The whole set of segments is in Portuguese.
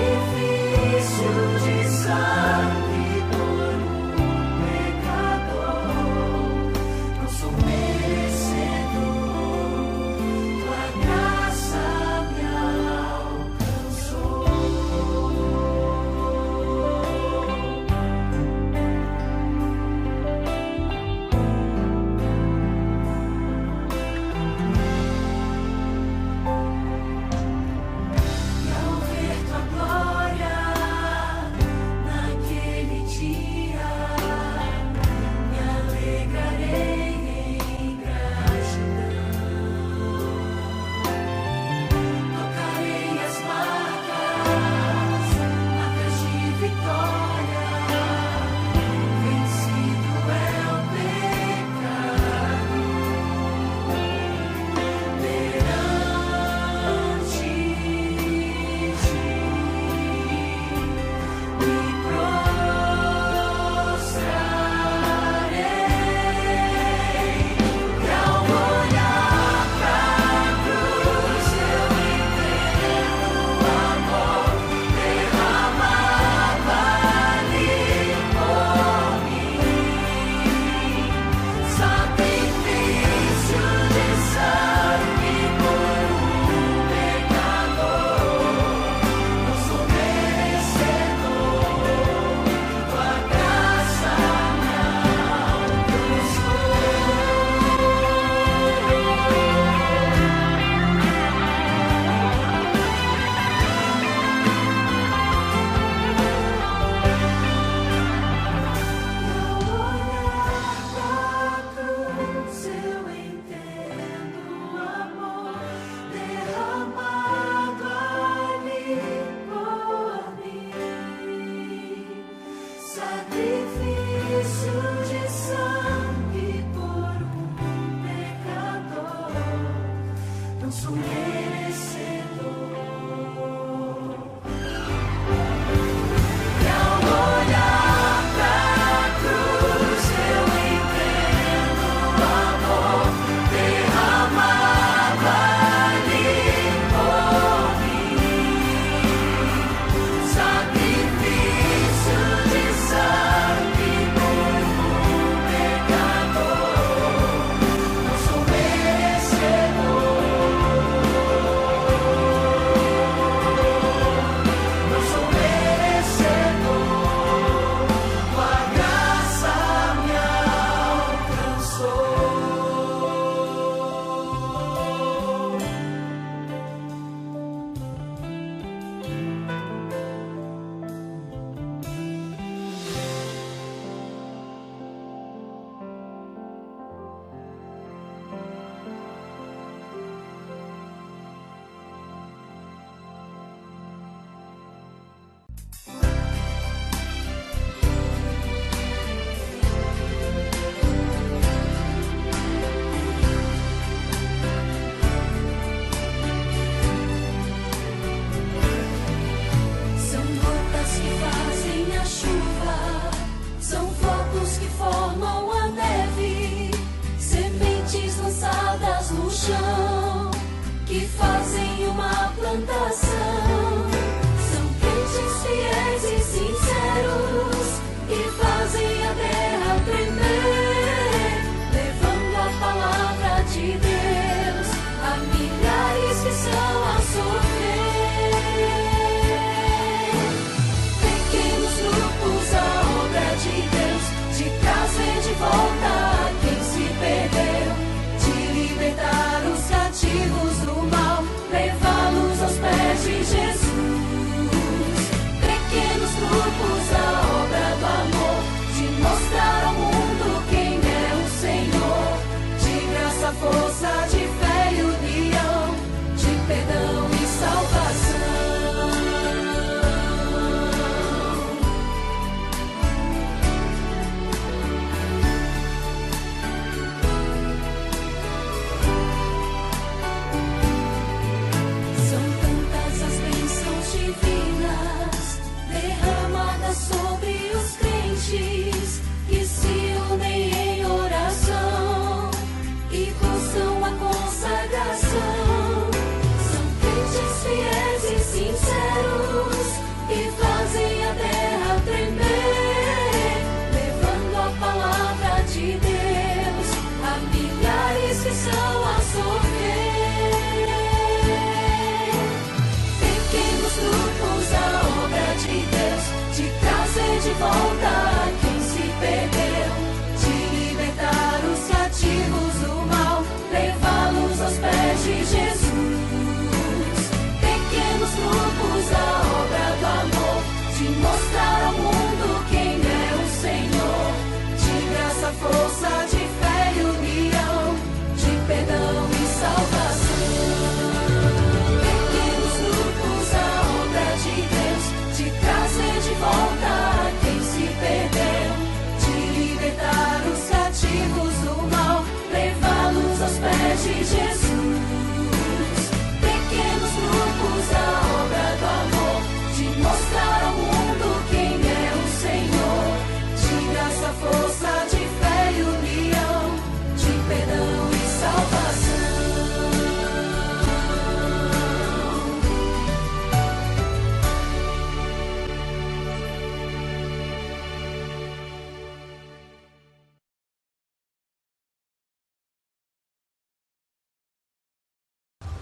Sacrifício de sangue.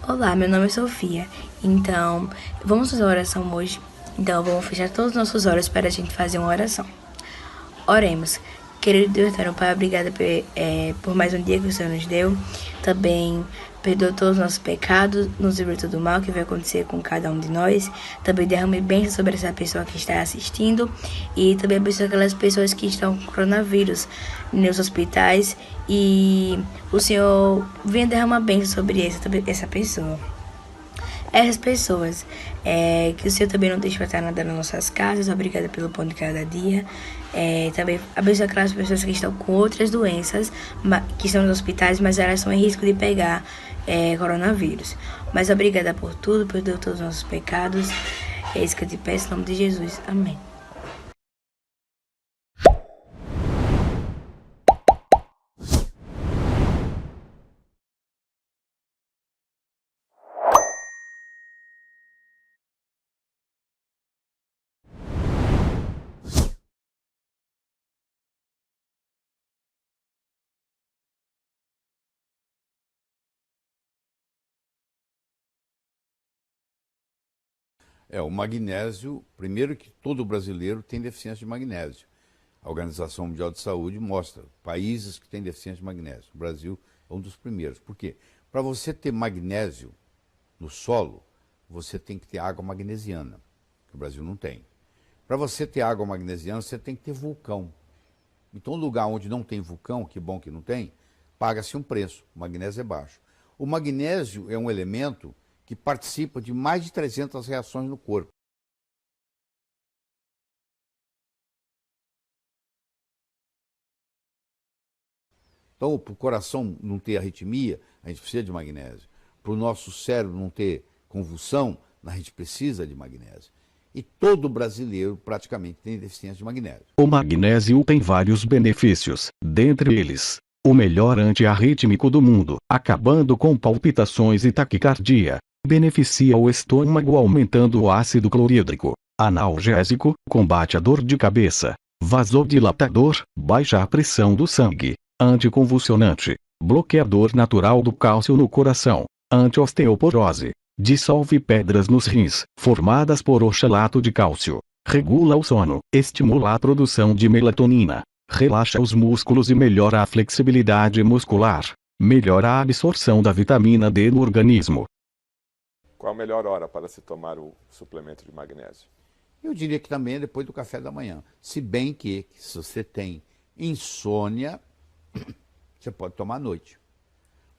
Olá, meu nome é Sofia. Então, vamos fazer uma oração hoje. Então, vamos fechar todos os nossos olhos para a gente fazer uma oração. Oremos. Querido Deus eterno Pai, obrigada por mais um dia que o Senhor nos deu. Também perdoa todos os nossos pecados, nos livre de todo mal que vai acontecer com cada um de nós. Também derrame bênção sobre essa pessoa que está assistindo. E também abençoe aquelas pessoas que estão com coronavírus nos hospitais. E o Senhor venha derramar bênção sobre essa pessoa. Essas pessoas, que o Senhor também não deixe faltar nada nas nossas casas. Obrigada pelo pão de cada dia. Também abençoa aquelas pessoas que estão com outras doenças, que estão nos hospitais, mas elas estão em risco de pegar coronavírus. Mas obrigada por tudo, por todos os nossos pecados. É isso que eu te peço, em nome de Jesus. Amém. O magnésio, primeiro que todo brasileiro tem deficiência de magnésio. A Organização Mundial de Saúde mostra países que têm deficiência de magnésio. O Brasil é um dos primeiros. Por quê? Para você ter magnésio no solo, você tem que ter água magnesiana, que o Brasil não tem. Para você ter água magnesiana, você tem que ter vulcão. Então, lugar onde não tem vulcão, que bom que não tem, paga-se um preço. O magnésio é baixo. O magnésio é um elemento que participa de mais de 300 reações no corpo. Então, para o coração não ter arritmia, a gente precisa de magnésio. Para o nosso cérebro não ter convulsão, a gente precisa de magnésio. E todo brasileiro praticamente tem deficiência de magnésio. O magnésio tem vários benefícios, dentre eles, o melhor antiarrítmico do mundo, acabando com palpitações e taquicardia. Beneficia o estômago aumentando o ácido clorídrico. Analgésico, combate a dor de cabeça. Vasodilatador, baixa a pressão do sangue. Anticonvulsionante, bloqueador natural do cálcio no coração. Antiosteoporose, dissolve pedras nos rins, formadas por oxalato de cálcio. Regula o sono, estimula a produção de melatonina. Relaxa os músculos e melhora a flexibilidade muscular. Melhora a absorção da vitamina D no organismo. Qual a melhor hora para se tomar o suplemento de magnésio? Eu diria que também é depois do café da manhã. Se bem que, se você tem insônia, você pode tomar à noite.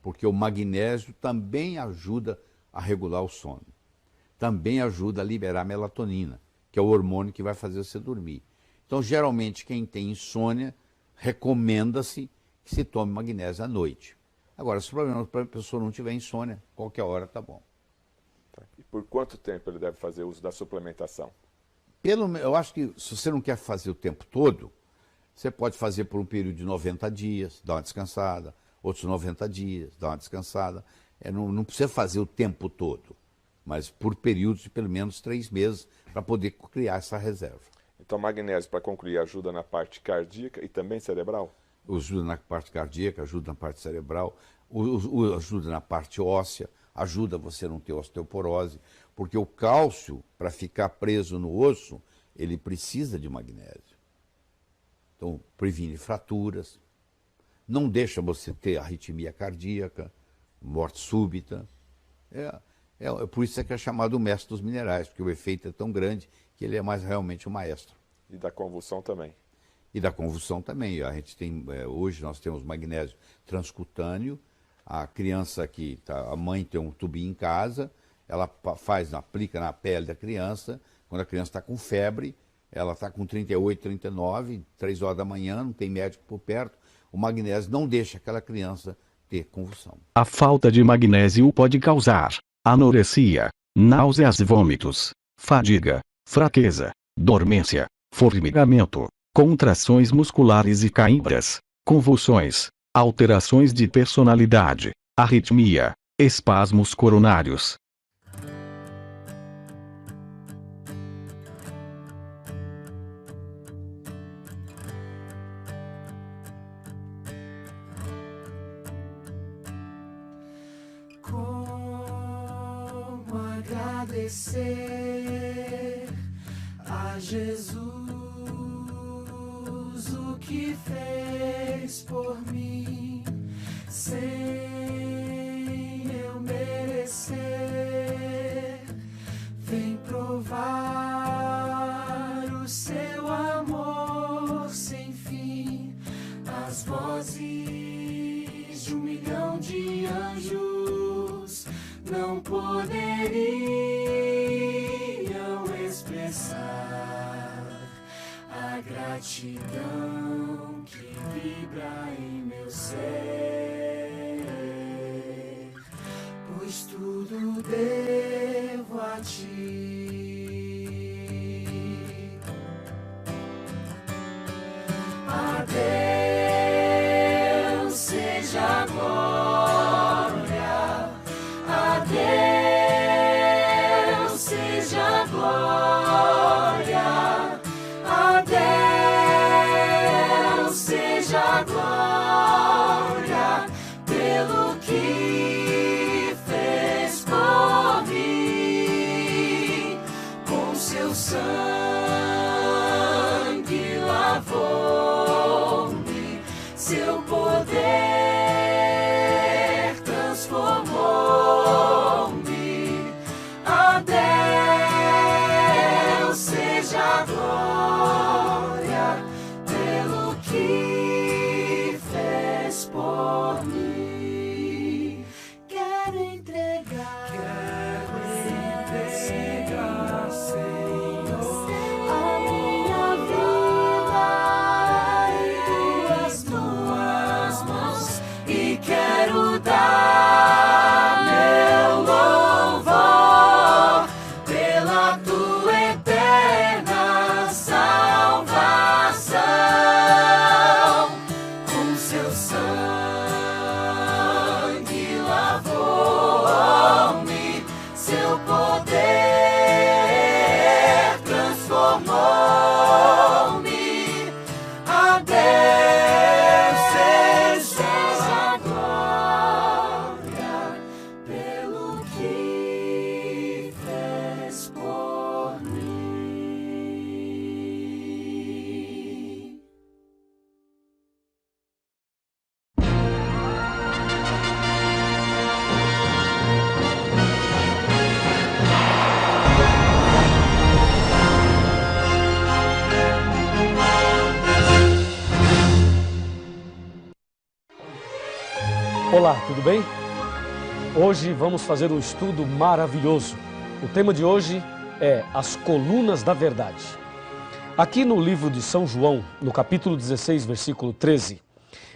Porque o magnésio também ajuda a regular o sono. Também ajuda a liberar melatonina, que é o hormônio que vai fazer você dormir. Então, geralmente, quem tem insônia, recomenda-se que se tome magnésio à noite. Agora, se o problema para a pessoa não tiver insônia, qualquer hora tá bom. E por quanto tempo ele deve fazer uso da suplementação? Eu acho que se você não quer fazer o tempo todo, você pode fazer por um período de 90 dias, dar uma descansada, outros 90 dias, dar uma descansada. Não precisa fazer o tempo todo, mas por períodos de pelo menos 3 meses para poder criar essa reserva. Então, magnésio, para concluir, ajuda na parte cardíaca e também cerebral? Ajuda na parte cardíaca, ajuda na parte cerebral, ajuda na parte óssea, ajuda você a não ter osteoporose, porque o cálcio, para ficar preso no osso, ele precisa de magnésio. Então, previne fraturas, não deixa você ter arritmia cardíaca, morte súbita. É por isso que é chamado o mestre dos minerais, porque o efeito é tão grande que ele é mais realmente um maestro. E da convulsão também? E da convulsão também. A gente tem, hoje nós temos magnésio transcutâneo. A criança a mãe tem um tubinho em casa, ela aplica na pele da criança. Quando a criança está com febre, ela está com 38, 39, 3 horas da manhã, não tem médico por perto. O magnésio não deixa aquela criança ter convulsão. A falta de magnésio pode causar anorexia, náuseas e vômitos, fadiga, fraqueza, dormência, formigamento, contrações musculares e cãibras, convulsões, alterações de personalidade, arritmia, espasmos coronários. agradecer a Jesus o que fez por mim, sem eu merecer. Vem provar o seu amor sem fim. As vozes de 1 milhão de anjos não poderiam expressar a gratidão que vibra em meu ser, pois tudo devo a ti. A Deus seja a glória, a Deus seja a glória, a Deus seja a glória, pelo que fez por mim, com seu sangue lavou-me, seu poder transformou-me. A Deus seja a glória, pelo que fez por mim. Quero entregar, Senhor, a minha vida em tuas mãos, e quero dar meu louvor pela tua eterna salvação. Com seu sangue lavou-me, seu poder transformou-me. A Deus seja a glória, pelo que fez por mim. Olá, tudo bem? Hoje vamos fazer um estudo maravilhoso. O tema de hoje é as colunas da verdade. Aqui no livro de São João, no capítulo 16, versículo 13,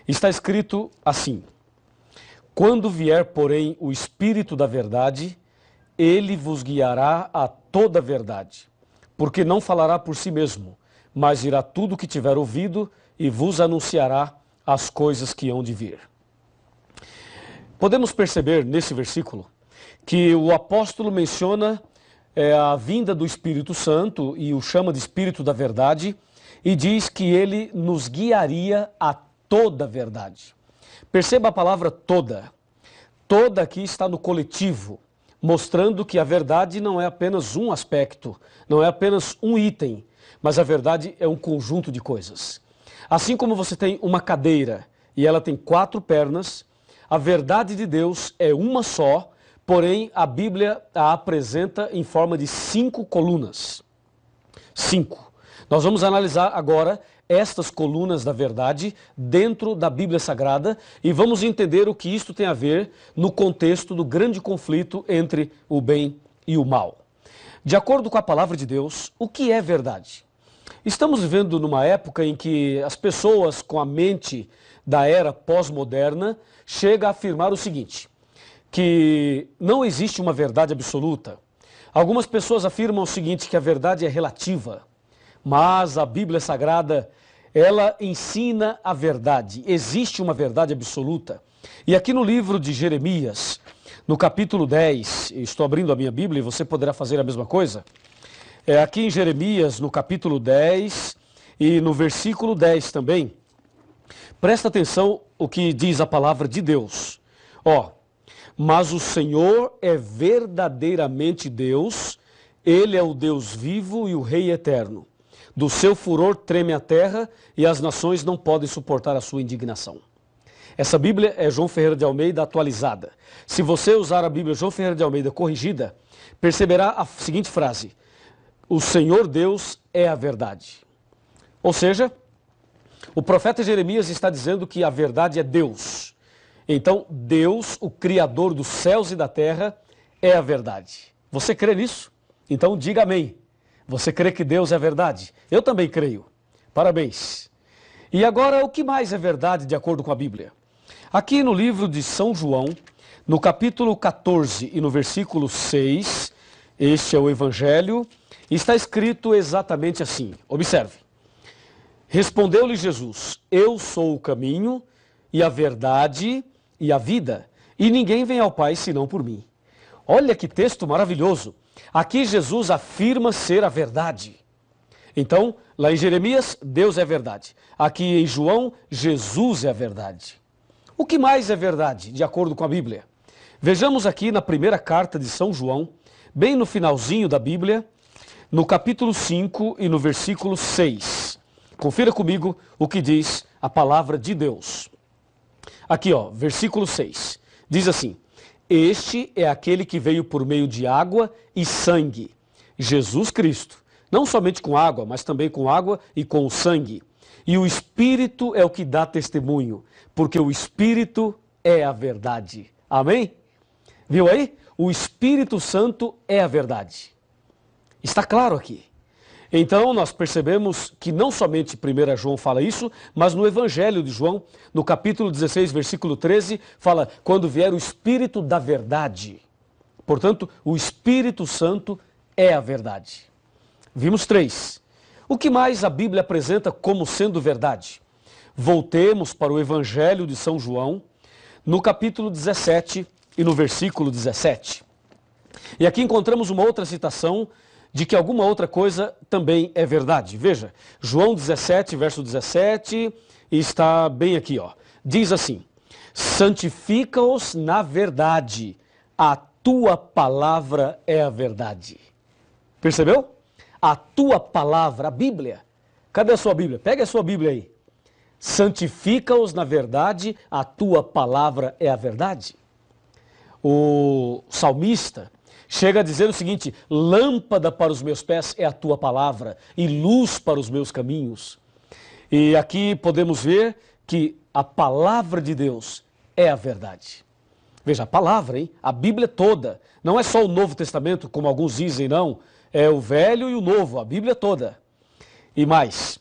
está escrito assim: quando vier, porém, o Espírito da verdade, ele vos guiará a toda a verdade, porque não falará por si mesmo, mas dirá tudo o que tiver ouvido e vos anunciará as coisas que hão de vir. Podemos perceber nesse versículo que o apóstolo menciona a vinda do Espírito Santo e o chama de Espírito da verdade e diz que ele nos guiaria a toda a verdade. Perceba a palavra toda. Toda aqui está no coletivo, mostrando que a verdade não é apenas um aspecto, não é apenas um item, mas a verdade é um conjunto de coisas. Assim como você tem uma cadeira e ela tem 4 pernas, a verdade de Deus é uma só, porém a Bíblia a apresenta em forma de 5 colunas. 5. Nós vamos analisar agora estas colunas da verdade dentro da Bíblia Sagrada e vamos entender o que isto tem a ver no contexto do grande conflito entre o bem e o mal. De acordo com a palavra de Deus, o que é verdade? Estamos vivendo numa época em que as pessoas com a mente da era pós-moderna chegam a afirmar o seguinte, que não existe uma verdade absoluta. Algumas pessoas afirmam o seguinte, que a verdade é relativa, mas a Bíblia Sagrada, ela ensina a verdade. Existe uma verdade absoluta. E aqui no livro de Jeremias, no capítulo 10, estou abrindo a minha Bíblia e você poderá fazer a mesma coisa. Aqui em Jeremias, no capítulo 10 e no versículo 10 também, presta atenção o que diz a palavra de Deus. Mas o Senhor é verdadeiramente Deus, Ele é o Deus vivo e o Rei eterno. Do seu furor treme a terra e as nações não podem suportar a sua indignação. Essa Bíblia é João Ferreira de Almeida atualizada. Se você usar a Bíblia João Ferreira de Almeida corrigida, perceberá a seguinte frase: o Senhor Deus é a verdade. Ou seja, o profeta Jeremias está dizendo que a verdade é Deus. Então, Deus, o Criador dos céus e da terra, é a verdade. Você crê nisso? Então diga amém. Você crê que Deus é a verdade? Eu também creio. Parabéns. E agora, o que mais é verdade de acordo com a Bíblia? Aqui no livro de São João, no capítulo 14 e no versículo 6, este é o Evangelho, está escrito exatamente assim. Observe. Respondeu-lhe Jesus: eu sou o caminho e a verdade e a vida, e ninguém vem ao Pai senão por mim. Olha que texto maravilhoso. Aqui Jesus afirma ser a verdade. Então, lá em Jeremias, Deus é a verdade. Aqui em João, Jesus é a verdade. O que mais é verdade, de acordo com a Bíblia? Vejamos aqui na primeira carta de São João, bem no finalzinho da Bíblia, no capítulo 5 e no versículo 6. Confira comigo o que diz a palavra de Deus. Aqui, ó, versículo 6. Diz assim: este é aquele que veio por meio de água e sangue, Jesus Cristo. Não somente com água, mas também com água e com o sangue. E o Espírito é o que dá testemunho, porque o Espírito é a verdade. Amém? Viu aí? O Espírito Santo é a verdade. Está claro aqui. Então nós percebemos que não somente 1 João fala isso, mas no Evangelho de João, no capítulo 16, versículo 13, fala: quando vier o Espírito da verdade. Portanto, o Espírito Santo é a verdade. Vimos 3. O que mais a Bíblia apresenta como sendo verdade? Voltemos para o Evangelho de São João, no capítulo 17 e no versículo 17. E aqui encontramos uma outra citação de que alguma outra coisa também é verdade. Veja, João 17, verso 17, está bem aqui, ó. Diz assim: santifica-os na verdade, a tua palavra é a verdade. Percebeu? A tua palavra, a Bíblia. Cadê a sua Bíblia? Pega a sua Bíblia aí. Santifica-os na verdade, a tua palavra é a verdade. O salmista chega a dizer o seguinte: lâmpada para os meus pés é a tua palavra e luz para os meus caminhos. E aqui podemos ver que a palavra de Deus é a verdade. Veja, a palavra, hein? A Bíblia toda. Não é só o Novo Testamento, como alguns dizem, não. É o Velho e o Novo, a Bíblia toda. E mais,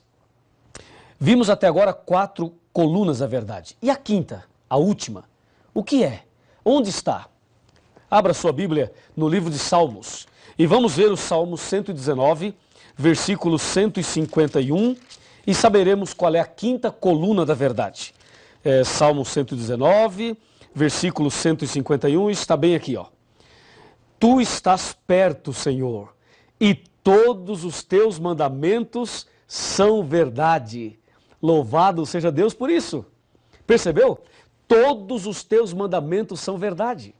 vimos até agora 4 colunas da verdade. E a quinta, a última, o que é? Onde está? Abra sua Bíblia no livro de Salmos e vamos ver o Salmo 119, versículo 151, e saberemos qual é a quinta coluna da verdade. Salmo 119, versículo 151, está bem aqui, ó. Tu estás perto, Senhor, e todos os teus mandamentos são verdade. Louvado seja Deus por isso. Percebeu? Todos os teus mandamentos são verdade.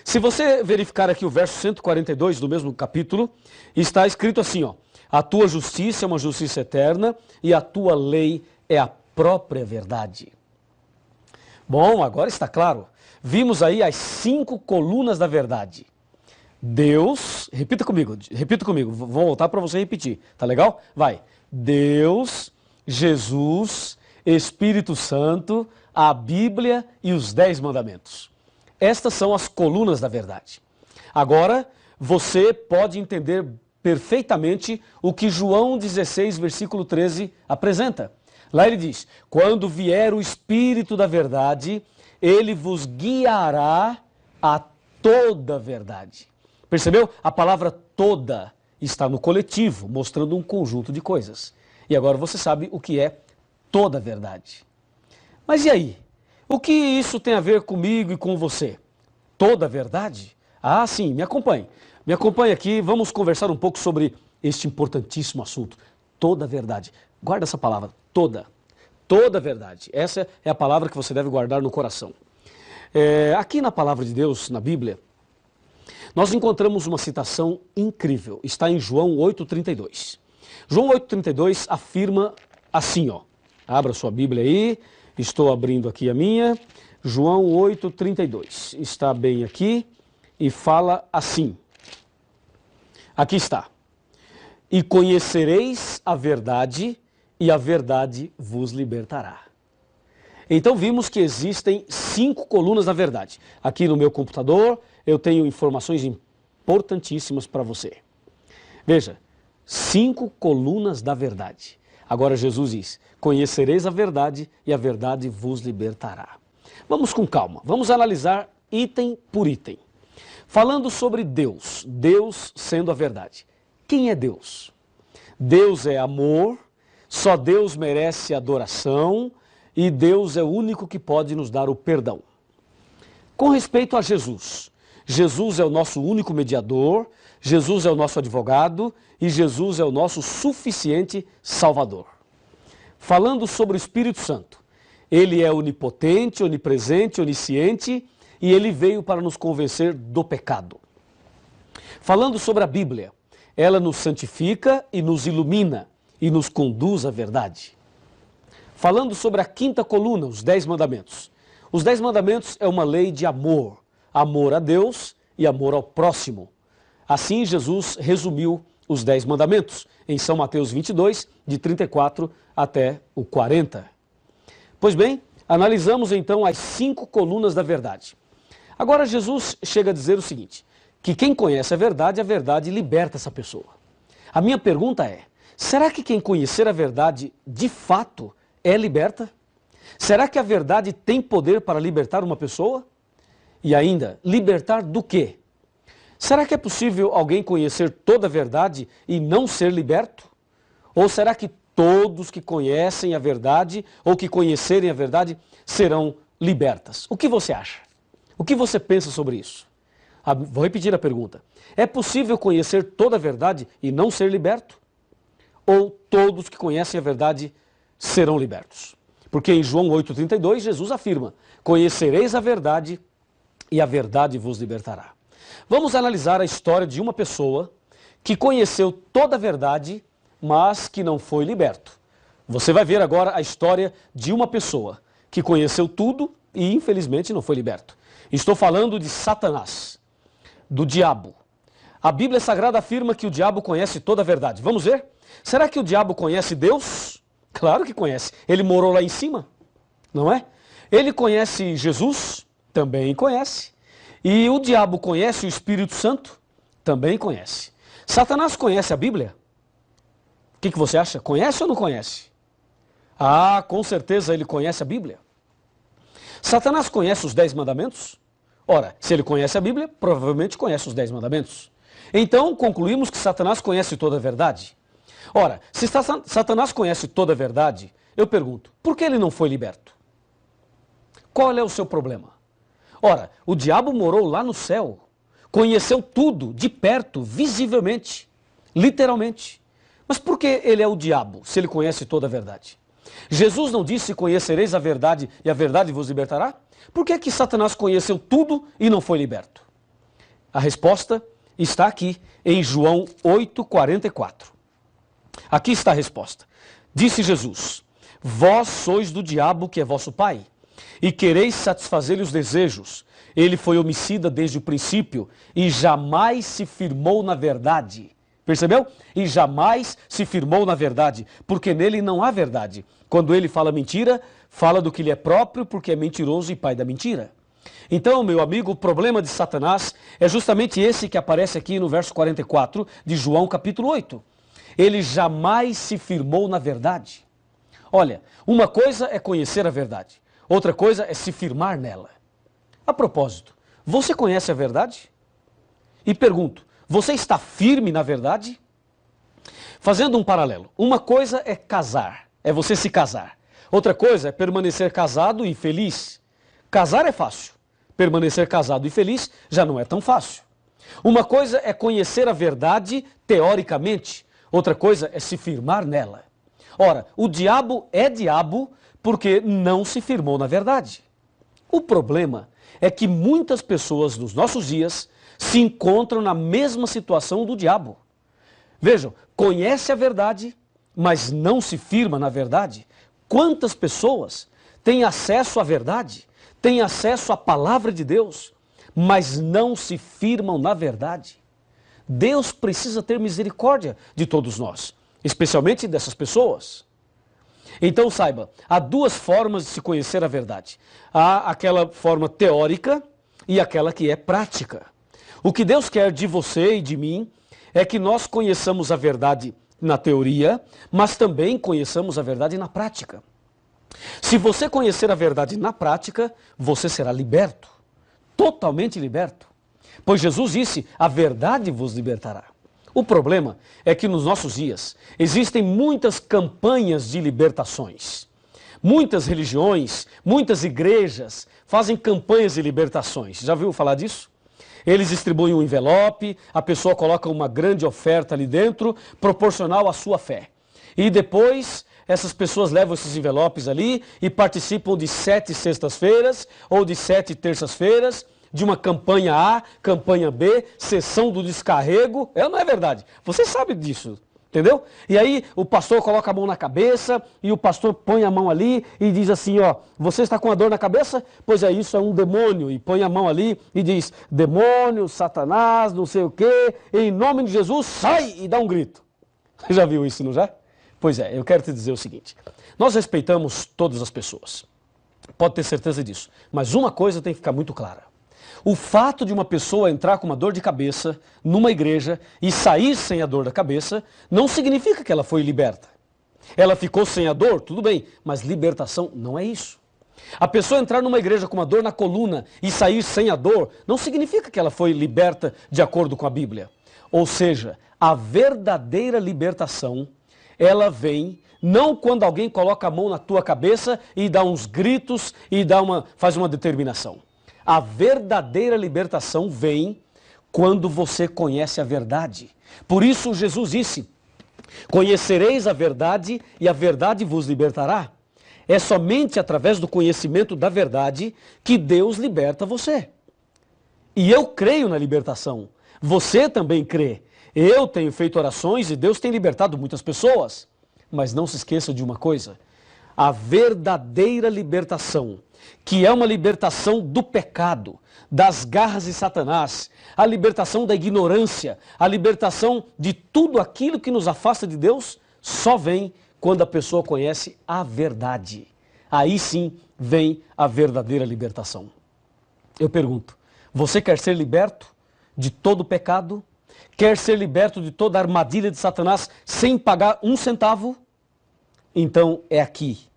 Se você verificar aqui o verso 142 do mesmo capítulo, está escrito assim, ó: a tua justiça é uma justiça eterna e a tua lei é a própria verdade. Bom, agora está claro. Vimos aí as 5 colunas da verdade. Deus, repita comigo, vou voltar para você repetir, tá legal? Vai. Deus, Jesus, Espírito Santo, a Bíblia e os 10 mandamentos. Estas são as colunas da verdade. Agora, você pode entender perfeitamente o que João 16, versículo 13 apresenta. Lá ele diz: quando vier o Espírito da verdade, ele vos guiará a toda a verdade. Percebeu? A palavra toda está no coletivo, mostrando um conjunto de coisas. E agora você sabe o que é toda a verdade. Mas e aí? O que isso tem a ver comigo e com você? Toda a verdade? Ah, sim, me acompanhe. Me acompanhe aqui, vamos conversar um pouco sobre este importantíssimo assunto. Toda a verdade. Guarda essa palavra, toda. Toda a verdade. Essa é a palavra que você deve guardar no coração. Aqui na Palavra de Deus, na Bíblia, nós encontramos uma citação incrível. Está em João 8,32. João 8,32 afirma assim, ó. Abra sua Bíblia aí. Estou abrindo aqui a minha. João 8,32. Está bem aqui e fala assim. Aqui está. E conhecereis a verdade, e a verdade vos libertará. Então vimos que existem 5 colunas da verdade. Aqui no meu computador eu tenho informações importantíssimas para você. Veja, 5 colunas da verdade. Agora Jesus diz, conhecereis a verdade e a verdade vos libertará. Vamos com calma, vamos analisar item por item. Falando sobre Deus, Deus sendo a verdade. Quem é Deus? Deus é amor, só Deus merece adoração e Deus é o único que pode nos dar o perdão. Com respeito a Jesus, Jesus é o nosso único mediador, Jesus é o nosso advogado e Jesus é o nosso suficiente Salvador. Falando sobre o Espírito Santo, ele é onipotente, onipresente, onisciente e ele veio para nos convencer do pecado. Falando sobre a Bíblia, ela nos santifica e nos ilumina e nos conduz à verdade. Falando sobre a 5ª coluna, os 10 mandamentos. Os 10 mandamentos é uma lei de amor. Amor a Deus e amor ao próximo. Assim Jesus resumiu os 10 mandamentos em São Mateus 22, de 34 até o 40. Pois bem, analisamos então as 5 colunas da verdade. Agora Jesus chega a dizer o seguinte, que quem conhece a verdade liberta essa pessoa. A minha pergunta é, será que quem conhecer a verdade de fato é liberta? Será que a verdade tem poder para libertar uma pessoa? E ainda, libertar do quê? Será que é possível alguém conhecer toda a verdade e não ser liberto? Ou será que todos que conhecem a verdade ou que conhecerem a verdade serão libertas? O que você acha? O que você pensa sobre isso? Vou repetir a pergunta. É possível conhecer toda a verdade e não ser liberto? Ou todos que conhecem a verdade serão libertos? Porque em João 8,32 Jesus afirma, conhecereis a verdade e a verdade vos libertará. Vamos analisar a história de uma pessoa que conheceu toda a verdade, mas que não foi liberto. Você vai ver agora a história de uma pessoa que conheceu tudo e infelizmente não foi liberto. Estou falando de Satanás, do diabo. A Bíblia Sagrada afirma que o diabo conhece toda a verdade. Vamos ver? Será que o diabo conhece Deus? Claro que conhece. Ele morou lá em cima, não é? Ele conhece Jesus? Também conhece. E o diabo conhece o Espírito Santo? Também conhece. Satanás conhece a Bíblia? O que você acha? Conhece ou não conhece? Ah, com certeza ele conhece a Bíblia. Satanás conhece os 10 mandamentos? Ora, se ele conhece a Bíblia, provavelmente conhece os 10 mandamentos. Então, concluímos que Satanás conhece toda a verdade. Ora, se Satanás conhece toda a verdade, eu pergunto, por que ele não foi liberto? Qual é o seu problema? Ora, o diabo morou lá no céu, conheceu tudo de perto, visivelmente, literalmente. Mas por que ele é o diabo, se ele conhece toda a verdade? Jesus não disse, conhecereis a verdade e a verdade vos libertará? Por que é que Satanás conheceu tudo e não foi liberto? A resposta está aqui em João 8,44. Aqui está a resposta. Disse Jesus, vós sois do diabo que é vosso pai, e quereis satisfazer-lhe os desejos. Ele foi homicida desde o princípio e jamais se firmou na verdade. Percebeu? E jamais se firmou na verdade, porque nele não há verdade. Quando ele fala mentira, fala do que lhe é próprio, porque é mentiroso e pai da mentira. Então, meu amigo, o problema de Satanás é justamente esse que aparece aqui no verso 44 de João capítulo 8. Ele jamais se firmou na verdade. Olha, uma coisa é conhecer a verdade, outra coisa é se firmar nela. A propósito, você conhece a verdade? E pergunto, você está firme na verdade? Fazendo um paralelo, uma coisa é casar, é você se casar. Outra coisa é permanecer casado e feliz. Casar é fácil, permanecer casado e feliz já não é tão fácil. Uma coisa é conhecer a verdade teoricamente, outra coisa é se firmar nela. Ora, o diabo é diabo porque não se firmou na verdade. O problema é que muitas pessoas nos nossos dias se encontram na mesma situação do diabo. Vejam, conhece a verdade, mas não se firma na verdade. Quantas pessoas têm acesso à verdade, têm acesso à palavra de Deus, mas não se firmam na verdade? Deus precisa ter misericórdia de todos nós, especialmente dessas pessoas. Então saiba, há duas formas de se conhecer a verdade. Há aquela forma teórica e aquela que é prática. O que Deus quer de você e de mim é que nós conheçamos a verdade na teoria, mas também conheçamos a verdade na prática. Se você conhecer a verdade na prática, você será liberto, totalmente liberto. Pois Jesus disse, a verdade vos libertará. O problema é que nos nossos dias existem muitas campanhas de libertações. Muitas religiões, muitas igrejas fazem campanhas de libertações. Já ouviu falar disso? Eles distribuem um envelope, a pessoa coloca uma grande oferta ali dentro, proporcional à sua fé. E depois, essas pessoas levam esses envelopes ali e participam de 7 sextas-feiras ou de 7 terças-feiras, de uma campanha A, campanha B, sessão do descarrego. Não é verdade? Você sabe disso, entendeu? E aí o pastor coloca a mão na cabeça e o pastor põe a mão ali e diz assim, ó, você está com a dor na cabeça? Pois é, isso é um demônio. E põe a mão ali e diz, demônio, Satanás, não sei o quê, em nome de Jesus, sai! E dá um grito. Já viu isso, não já? Pois é, eu quero te dizer o seguinte, nós respeitamos todas as pessoas, pode ter certeza disso, mas uma coisa tem que ficar muito clara. O fato de uma pessoa entrar com uma dor de cabeça numa igreja e sair sem a dor da cabeça não significa que ela foi liberta. Ela ficou sem a dor, tudo bem, mas libertação não é isso. A pessoa entrar numa igreja com uma dor na coluna e sair sem a dor não significa que ela foi liberta de acordo com a Bíblia. Ou seja, a verdadeira libertação, ela vem não quando alguém coloca a mão na tua cabeça e dá uns gritos e faz uma determinação. A verdadeira libertação vem quando você conhece a verdade. Por isso Jesus disse, conhecereis a verdade e a verdade vos libertará. É somente através do conhecimento da verdade que Deus liberta você. E eu creio na libertação. Você também crê. Eu tenho feito orações e Deus tem libertado muitas pessoas. Mas não se esqueça de uma coisa. A verdadeira libertação, que é uma libertação do pecado, das garras de Satanás, a libertação da ignorância, a libertação de tudo aquilo que nos afasta de Deus, só vem quando a pessoa conhece a verdade. Aí sim vem a verdadeira libertação. Eu pergunto, você quer ser liberto de todo o pecado? Quer ser liberto de toda a armadilha de Satanás sem pagar um centavo? Então é aqui.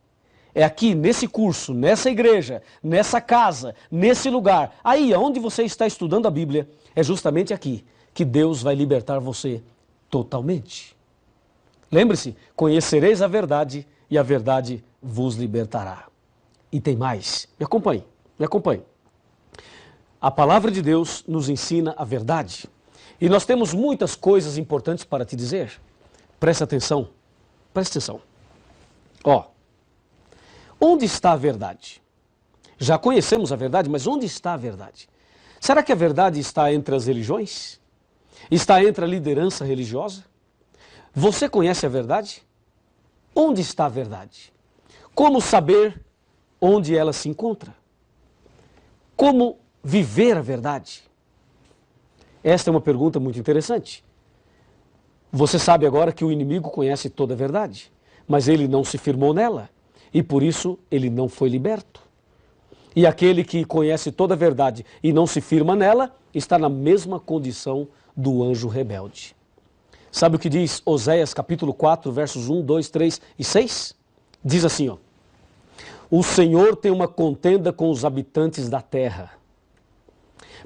É aqui, nesse curso, nessa igreja, nessa casa, nesse lugar, aí onde você está estudando a Bíblia, é justamente aqui que Deus vai libertar você totalmente. Lembre-se, conhecereis a verdade e a verdade vos libertará. E tem mais, me acompanhe, me acompanhe. A palavra de Deus nos ensina a verdade. E nós temos muitas coisas importantes para te dizer. Presta atenção, presta atenção. Onde está a verdade? Já conhecemos a verdade, mas onde está a verdade? Será que a verdade está entre as religiões? Está entre a liderança religiosa? Você conhece a verdade? Onde está a verdade? Como saber onde ela se encontra? Como viver a verdade? Esta é uma pergunta muito interessante. Você sabe agora que o inimigo conhece toda a verdade, mas ele não se firmou nela. E por isso ele não foi liberto. E aquele que conhece toda a verdade e não se firma nela, está na mesma condição do anjo rebelde. Sabe o que diz Oséias capítulo 4, versos 1, 2, 3 e 6? Diz assim, ó. O Senhor tem uma contenda com os habitantes da terra,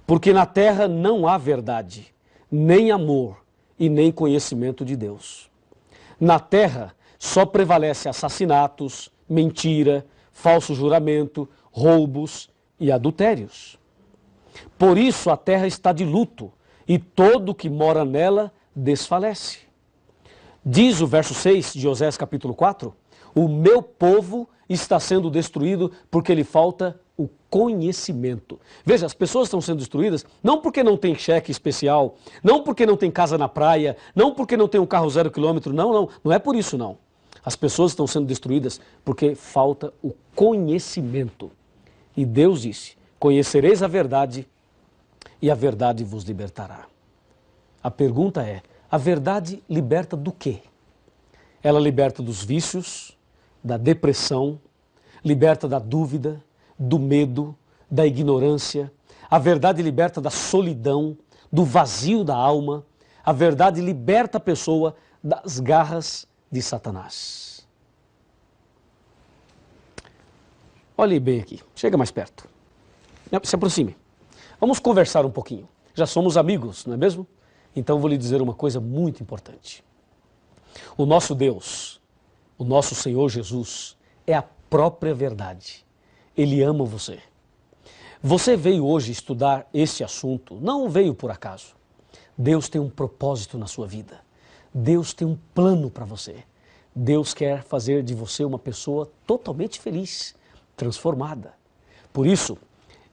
porque na terra não há verdade, nem amor e nem conhecimento de Deus. Na terra só prevalece assassinatos, mentira, falso juramento, roubos e adultérios. Por isso a terra está de luto e todo o que mora nela desfalece. Diz o verso 6 de Oséias capítulo 4, o meu povo está sendo destruído porque lhe falta o conhecimento. Veja, as pessoas estão sendo destruídas não porque não tem cheque especial, não porque não tem casa na praia, não porque não tem um carro 0 km, não é por isso não. As pessoas estão sendo destruídas porque falta o conhecimento. E Deus disse, conhecereis a verdade e a verdade vos libertará. A pergunta é, a verdade liberta do quê? Ela liberta dos vícios, da depressão, liberta da dúvida, do medo, da ignorância. A verdade liberta da solidão, do vazio da alma. A verdade liberta a pessoa das garras de Satanás. Olhe bem aqui, chega mais perto. Se aproxime. Vamos conversar um pouquinho. Já somos amigos, não é mesmo? Então vou lhe dizer uma coisa muito importante. O nosso Deus, o nosso Senhor Jesus, é a própria verdade. Ele ama você. Você veio hoje estudar esse assunto, não veio por acaso. Deus tem um propósito na sua vida. Deus tem um plano para você. Deus quer fazer de você uma pessoa totalmente feliz, transformada. Por isso,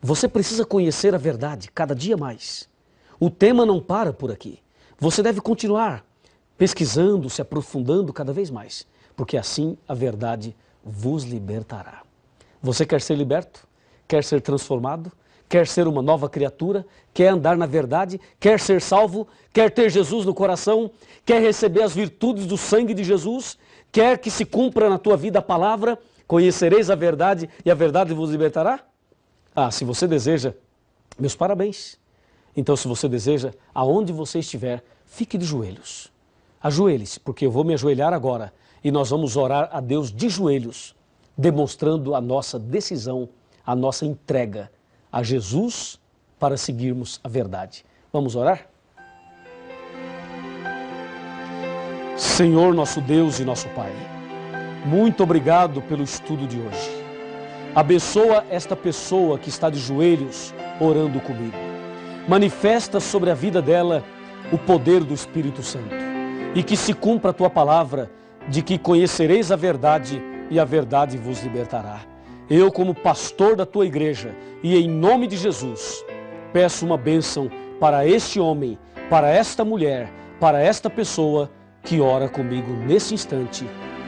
você precisa conhecer a verdade cada dia mais. O tema não para por aqui. Você deve continuar pesquisando, se aprofundando cada vez mais, porque assim a verdade vos libertará. Você quer ser liberto? Quer ser transformado? Quer ser uma nova criatura? Quer andar na verdade? Quer ser salvo? Quer ter Jesus no coração? Quer receber as virtudes do sangue de Jesus? Quer que se cumpra na tua vida a palavra? Conhecereis a verdade e a verdade vos libertará? Ah, se você deseja, meus parabéns. Então, se você deseja, aonde você estiver, fique de joelhos. Ajoelhe-se, porque eu vou me ajoelhar agora e nós vamos orar a Deus de joelhos, demonstrando a nossa decisão, a nossa entrega a Jesus para seguirmos a verdade. Vamos orar? Senhor, nosso Deus e nosso Pai, muito obrigado pelo estudo de hoje. Abençoa esta pessoa que está de joelhos orando comigo. Manifesta sobre a vida dela o poder do Espírito Santo e que se cumpra a tua palavra de que conhecereis a verdade e a verdade vos libertará. Eu, como pastor da tua igreja e em nome de Jesus, peço uma bênção para este homem, para esta mulher, para esta pessoa que ora comigo nesse instante,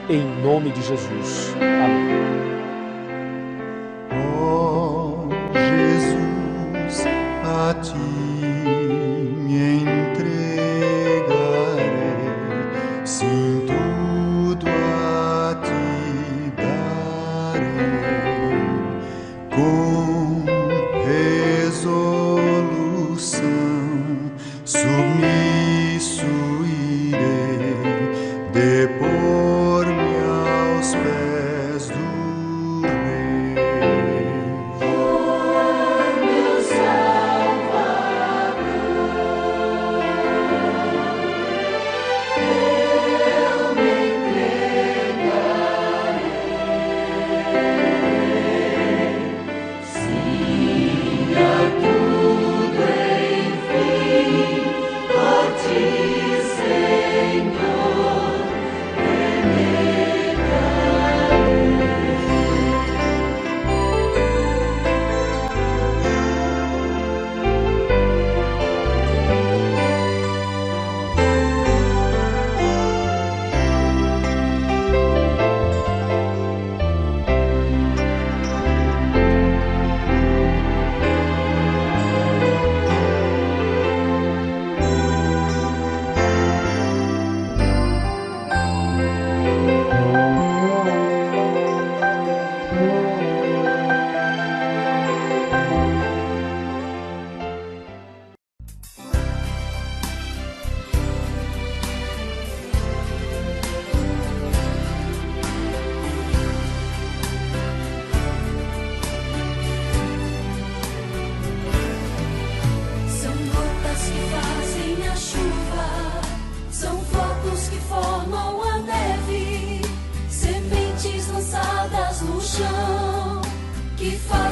em nome de Jesus. Amém. Oh, Jesus, a ti me entregarei, sim, tudo a ti darei, com resolução, submisso irei, depor-me aos pés do que faz